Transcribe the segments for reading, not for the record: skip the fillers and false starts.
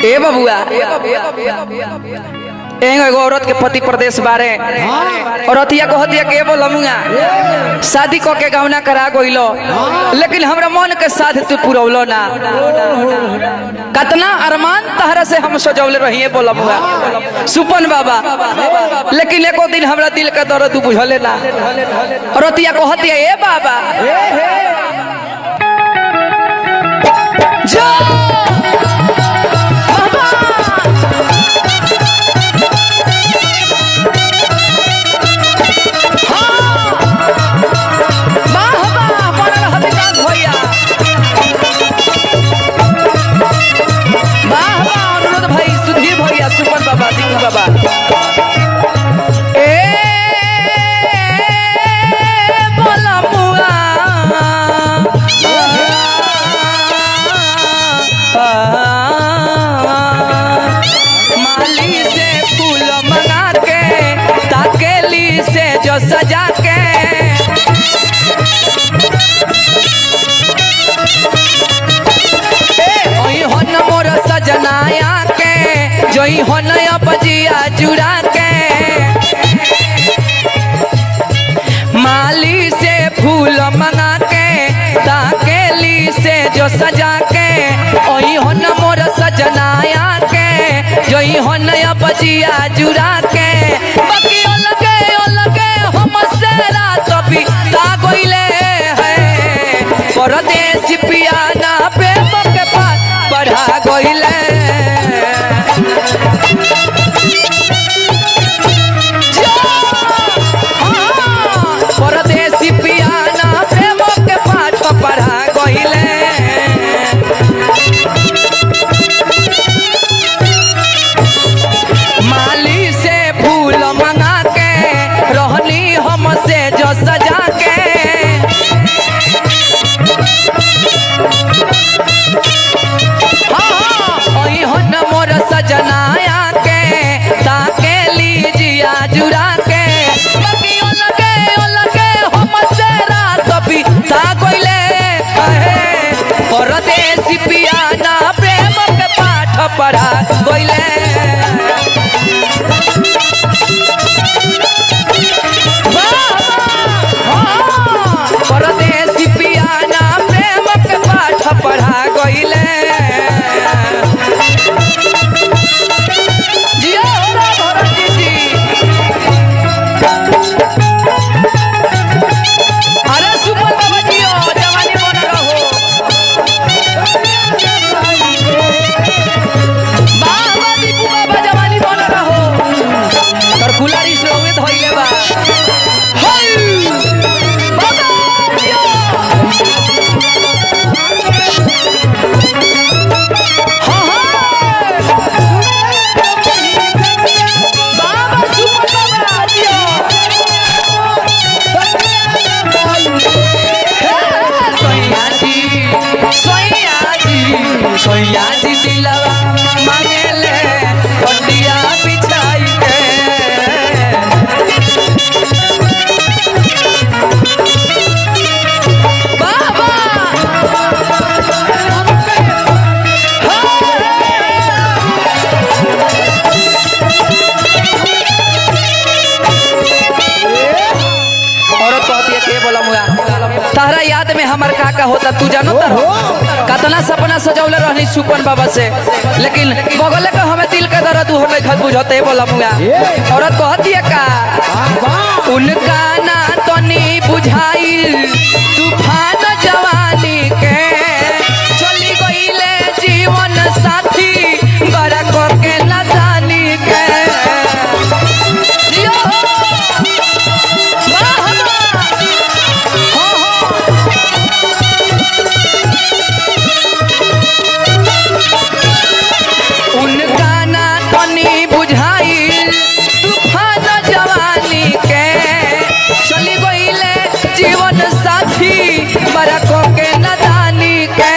ए बबुआ एगो औरत के पति प्रदेश बारे औरतिया कहतिया के बोलमुआ शादी क के गौना करा गइलो लेकिन हमरा मन के साथ तू पुरौलो ना कतना अरमान तहरा से हम सजौले रहिए बोलमुआ सुपन बाबा लेकिन एको दिन हमरा दिल के दर्द तू बुझले ना औरतिया कहतिया ए बाबा जो बाबा ए बोलमुआ माली से फूल मंगा के ताकेली से जो सजा के मोर सजनाया के जोई हो नया बजिया जुड़ा के माली से फूल मंगा के ताकेली से जो सजा के ओई हो न मोर सजनाया के जोई हो नया बजिया जुड़ा के बाकी ओ लगे हम से रात भी ता गइले है परदेसी पियाना पे के पास बढ़ा गइले परदेसी पियाना प्रेम के पाठ पढ़ा गइले माली से फूल मंगा के रहनी हम से जो सजा के मोर सजनाया के ताके लीजिया जुड़ा के बाकी ओ लगे हम से रात भी ता गइले परदेसी पियाना प्रेम के पाठ पढ़ा गइले परदेसी पियाना प्रेम के पाठ पढ़ा गइले सोया जी दिलवा मांगेले पंडिया बिछाई के बाबा औरत कहती है के बोला मुआ तारा याद में हमार काका होता तू जानो हो कतना सपना सजौले रहनी सुपन बाबा से लेकिन बगले के हमें दिल के दर्द हो नहीं खत बुझते बोला मुआ औरत कहती है का उनका ना तनी बुझाइल तूफान जवानी के चली गइले जीवन साथी बड़ा को के नादानी के उनका ना तनी बुझाइल तूफान जवानी के चली गइले जीवन साथी बड़ा को के नादानी के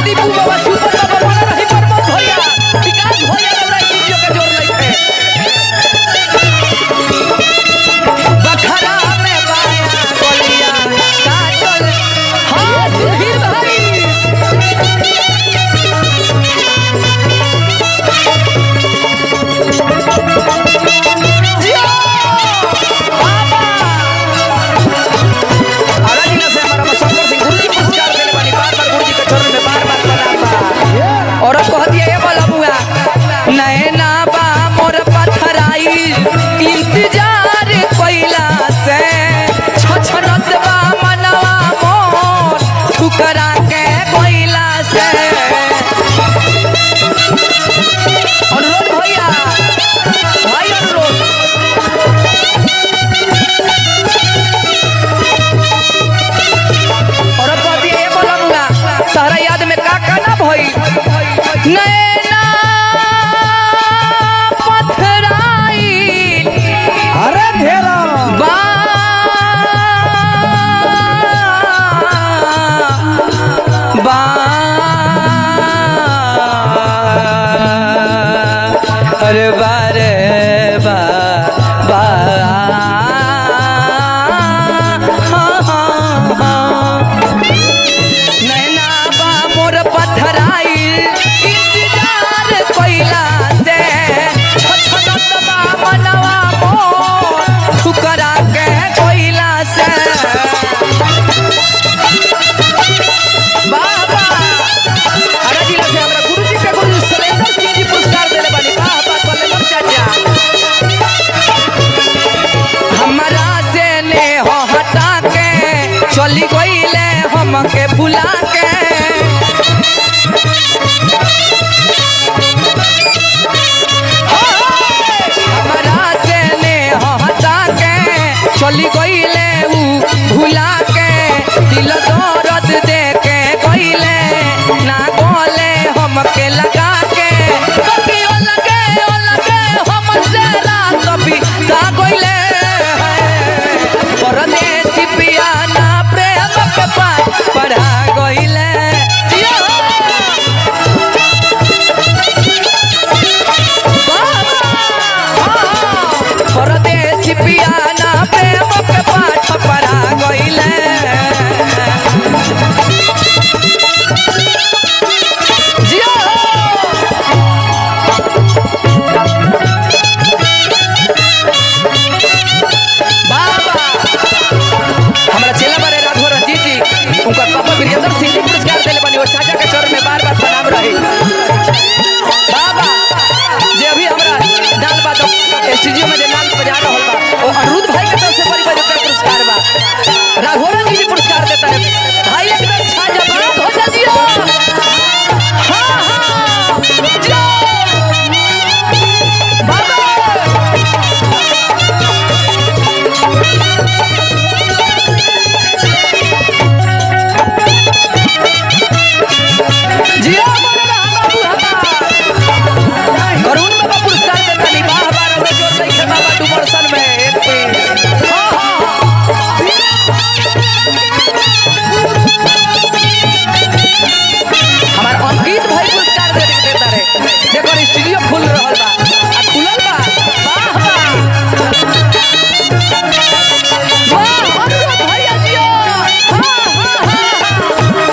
दीपू बाबा सुपर बाबा बना रही प्रमोद भैया विकास भैया हमरा स्टूडियो के जोड़ लइखे बखरा में बाया गोलिया काटल हां सुधीर भाई जियो बाबा आराधना से हमारा शंकर सिंह गुरुजी पुरस्कार देले बानी बार-बार गुरुजी के चरण में बार-बार प्रणाम बा और कहती है ये बोला मुआ नैना बा मोर पथराई इंतजार कोइला से छछनत बा मनवा मोर ठुकरा के कोइला से अनुरोध भैया भाई अनुरोध और कहती है ये बोला मुआ तारा याद में का ना भई नैना पथराई अरे धेरा बा बा अरे बारे बा बा नैना बा मोर पथराई इंतजार कोइला से छछनत बा मनवा मोर ठुकरा के कोइला से बाबा अरे जिला से हमरा गुरुजी के गुरु सलेंदर सिंह जी पुरस्कार देले बानी बाबा सलेंदर चाचा हमरा से ने हो हटा के चली गईले हमके भुला के हमरा से ने हो हटा के चली गईले ऊ भुला के दिल दर्द दे के गईले ना गोले हमके लगा के कभी ओ लगे हमसे रात भी का गईले परदेसी पिया ना प्रेम के पाठ पढ़ा गईले परदेसी पिया ना प्रेम के पाठ पढ़ा गईले जियो बाबा हमारा चेला बारे राघव रंजीत जी उनका पापा वीरेंद्र सिंह जी पुरस्कार देले बनी और चाचा के चरण में बार-बार प्रणाम रही बाबा जे अभी हमरा डाल बा स्टूडियो में जे नाल बजा रहल बा वो अनिरुद्ध भाई के तरफ से बड़ी बड़ी पुरस्कार बा राघव रंजीत जी पुरस्कार देता है भाई एकदम छा जा बात हो जा दियो हां हां जियो बाबा जियो बोले ना बाबू करुण बाबा पुरस्कार देता नहीं बाबा रे जोर लइखे बाबा डुमरसन में एक पे हां हां हमार अंकित भाई पुरस्कार देता रे जेकर स्टूडियो खुल रहल बा आ खुलल बा वाह वाह अनुरोध भैया जियो हां हां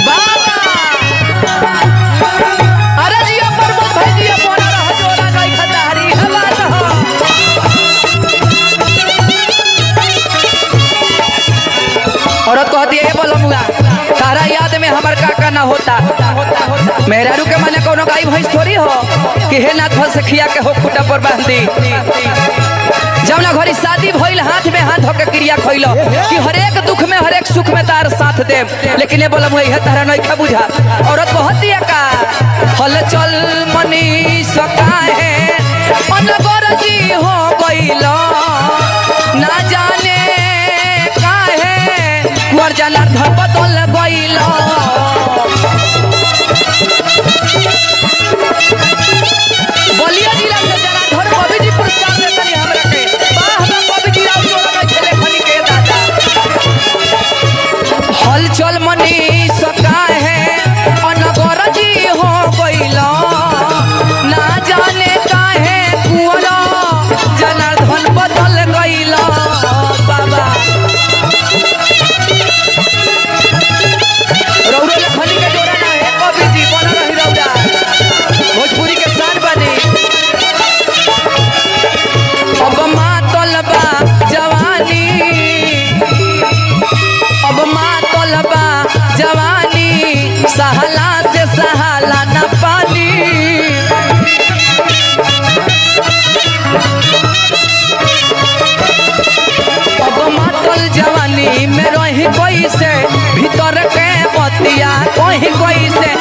बाबा अरे जियो प्रमोद भाई जियो बोला रह जोरा नहीं खतारी हवा रह औरत कहती है बोलो मुगा तारा याद में हमर काका ना होता मेहरारू के माने कोनो गाय भैंस थोड़ी हो कि हे नाथ भर से खिया के हो खुटा पर बांधी जमुना घरी शादी भइल हाथ में हाथ होके क्रिया खइलो कि हरेक दुख में हरेक सुख में तार साथ दे लेकिन ये बोला मुई तारा नहीं खा बुझा औरत कहती है का हल चल मनी सका है अनगर जी हो गइलो ना जाने काहे कुर जनार्दन बदल गइलो बलिया जिला से जनार्दन कवि जी पुरस्कार देतनी हमरा के वाह वाह कवि जी राव जोड़ा खेले खली के दादा हलचल मनी सका है अनगर जी हो गइलो ना जाने काहे कुंवरा जनार्दन बदल गइलो बाबा रौरा लखनी के जोड़ा ना है कवि जी बना रही रौरा भोजपुरी के शान बने अब मातल बा जवानी अब मातल बा जवानी सहला से सहला न पानी अब मातल जवानी में रही कोई से भीतर के बतिया कोई से